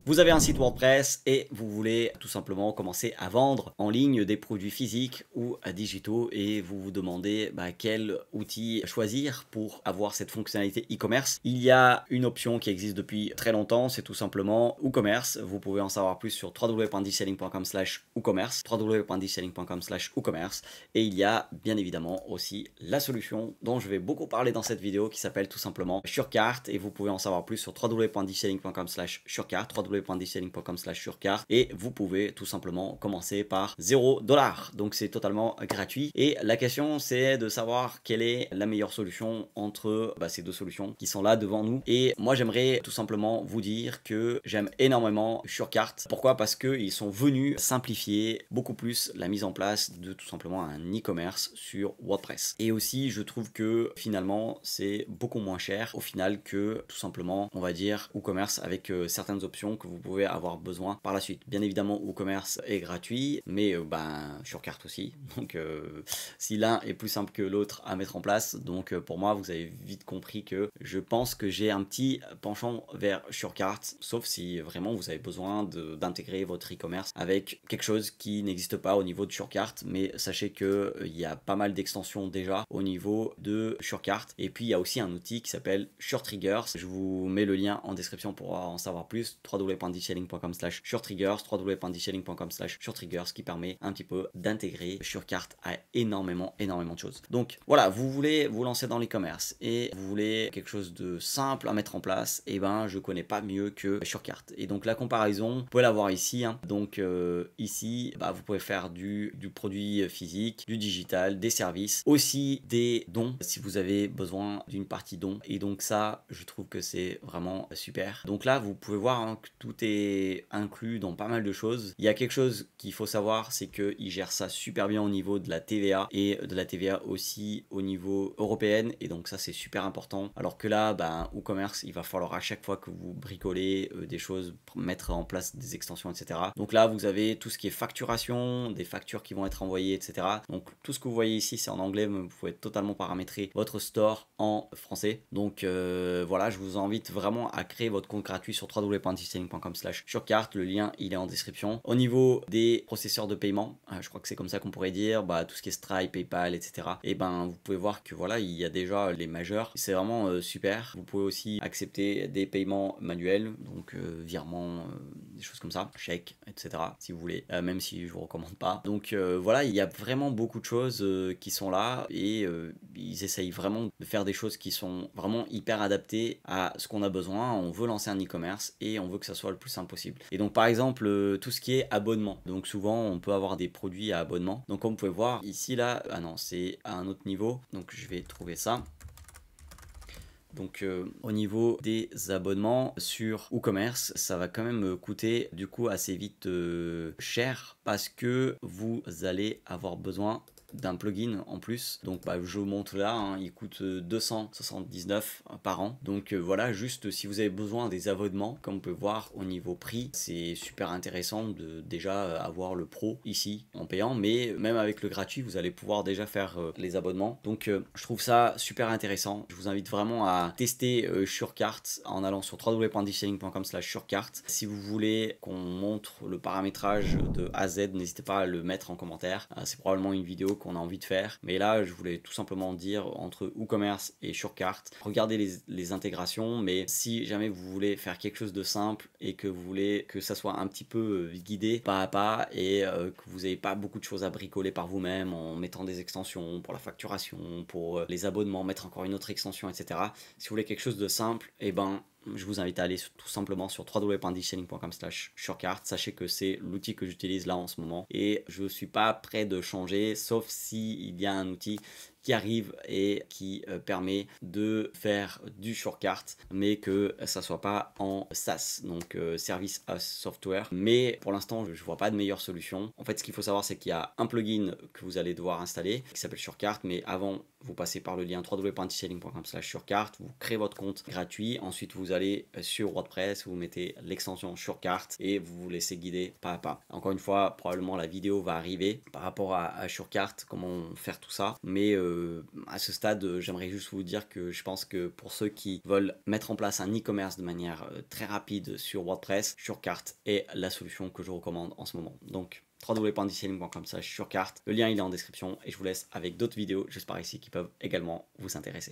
Vous avez un site WordPress et vous voulez tout simplement commencer à vendre en ligne des produits physiques ou digitaux et vous vous demandez quel outil choisir pour avoir cette fonctionnalité e-commerce. Il y a une option qui existe depuis très longtemps, c'est tout simplement WooCommerce. Vous pouvez en savoir plus sur www.digiselling.com/WooCommerce, www.digiselling.com/WooCommerce, et il y a bien évidemment aussi la solution dont je vais beaucoup parler dans cette vidéo qui s'appelle tout simplement Surecart, et vous pouvez en savoir plus sur www.digiselling.com/Surecart, www.digiselling.com/Surecart, et vous pouvez tout simplement commencer par 0 $. Donc c'est totalement gratuit. Et la question c'est de savoir quelle est la meilleure solution entre ces deux solutions qui sont là devant nous. Et moi j'aimerais tout simplement vous dire que j'aime énormément Surecart. Pourquoi? Parce qu'ils sont venus simplifier beaucoup plus la mise en place de tout simplement un e-commerce sur WordPress. Et aussi je trouve que finalement c'est beaucoup moins cher au final que tout simplement on va dire WooCommerce, avec certaines options que vous pouvez avoir besoin par la suite. Bien évidemment WooCommerce est gratuit, mais Surecart aussi. Donc si l'un est plus simple que l'autre à mettre en place, donc pour moi vous avez vite compris que je pense que j'ai un petit penchant vers Surecart, sauf si vraiment vous avez besoin d'intégrer votre e-commerce avec quelque chose qui n'existe pas au niveau de Surecart. Mais sachez que il y a pas mal d'extensions déjà au niveau de Surecart, et puis il y a aussi un outil qui s'appelle SureTriggers. Je vous mets le lien en description pour en savoir plus, www.digiselling.com/SureTriggers, www.digiselling.com/SureTriggers, qui permet un petit peu d'intégrer Surecart à énormément de choses. Donc voilà, vous voulez vous lancer dans l'e-commerce et vous voulez quelque chose de simple à mettre en place, et je connais pas mieux que Surecart. Et donc la comparaison, vous pouvez la voir ici, hein. Donc ici vous pouvez faire du produit physique, du digital, des services, aussi des dons si vous avez besoin d'une partie dons. Et donc ça, je trouve que c'est vraiment super. Donc là vous pouvez voir que tout est inclus dans pas mal de choses. Il y a quelque chose qu'il faut savoir, c'est qu'ils gèrent ça super bien au niveau de la TVA, et de la TVA aussi au niveau européen, et donc ça c'est super important. Alors que là WooCommerce, il va falloir à chaque fois que vous bricolez des choses, mettre en place des extensions, etc. Donc là vous avez tout ce qui est facturation, des factures qui vont être envoyées, etc. Donc tout ce que vous voyez ici c'est en anglais, mais vous pouvez totalement paramétrer votre store en français. Donc voilà, je vous invite vraiment à créer votre compte gratuit sur www.digiselling.com/Surecart. Le lien il est en description. Au niveau des processeurs de paiement, je crois que c'est comme ça qu'on pourrait dire, tout ce qui est Stripe, PayPal, etc. Et vous pouvez voir que voilà, il y a déjà les majeurs. C'est vraiment super. Vous pouvez aussi accepter des paiements manuels, donc virements, des choses comme ça, chèques, etc. si vous voulez, même si je vous recommande pas. Donc voilà, il y a vraiment beaucoup de choses qui sont là, et ils essayent vraiment de faire des choses qui sont vraiment hyper adaptées à ce qu'on a besoin. On veut lancer un e-commerce et on veut que ça soit le plus simple possible. Et donc par exemple tout ce qui est abonnement, donc souvent on peut avoir des produits à abonnement. Donc comme vous pouvez voir ici là, ah non c'est à un autre niveau, donc je vais trouver ça. Donc au niveau des abonnements sur WooCommerce, ça va quand même coûter du coup assez vite cher, parce que vous allez avoir besoin d'un plugin en plus. Donc je vous montre là, hein, il coûte 279 par an. Donc voilà, juste si vous avez besoin des abonnements, comme on peut voir au niveau prix, c'est super intéressant de déjà avoir le pro ici en payant, mais même avec le gratuit vous allez pouvoir déjà faire les abonnements. Donc je trouve ça super intéressant. Je vous invite vraiment à tester Surecart en allant sur www.digiselling.com/Surecart. Si vous voulez qu'on montre le paramétrage de A à Z, n'hésitez pas à le mettre en commentaire. C'est probablement une vidéo qu'on a envie de faire, mais là je voulais tout simplement dire, entre WooCommerce et Surecart, regardez les intégrations, mais si jamais vous voulez faire quelque chose de simple et que vous voulez que ça soit un petit peu guidé pas à pas, et que vous n'avez pas beaucoup de choses à bricoler par vous-même en mettant des extensions pour la facturation, pour les abonnements, mettre encore une autre extension, etc. Si vous voulez quelque chose de simple, je vous invite à aller tout simplement sur www.digiselling.com/Surecart. Sachez que c'est l'outil que j'utilise là en ce moment, et je ne suis pas prêt de changer, sauf s'il y a un outil qui arrive et qui permet de faire du Surecart, mais que ça soit pas en SaaS, donc Service as Software. Mais pour l'instant je vois pas de meilleure solution. En fait ce qu'il faut savoir, c'est qu'il y a un plugin que vous allez devoir installer qui s'appelle Surecart, mais avant vous passez par le lien www.digiselling.com/Surecart, vous créez votre compte gratuit, ensuite vous allez sur WordPress, vous mettez l'extension Surecart et vous vous laissez guider pas à pas. Encore une fois, probablement la vidéo va arriver par rapport à Surecart, comment faire tout ça, mais à ce stade, j'aimerais juste vous dire que je pense que pour ceux qui veulent mettre en place un e-commerce de manière très rapide sur WordPress, Surecart est la solution que je recommande en ce moment. Donc www.dicelling.com/surecart. Le lien il est en description et je vous laisse avec d'autres vidéos, j'espère ici, qui peuvent également vous intéresser.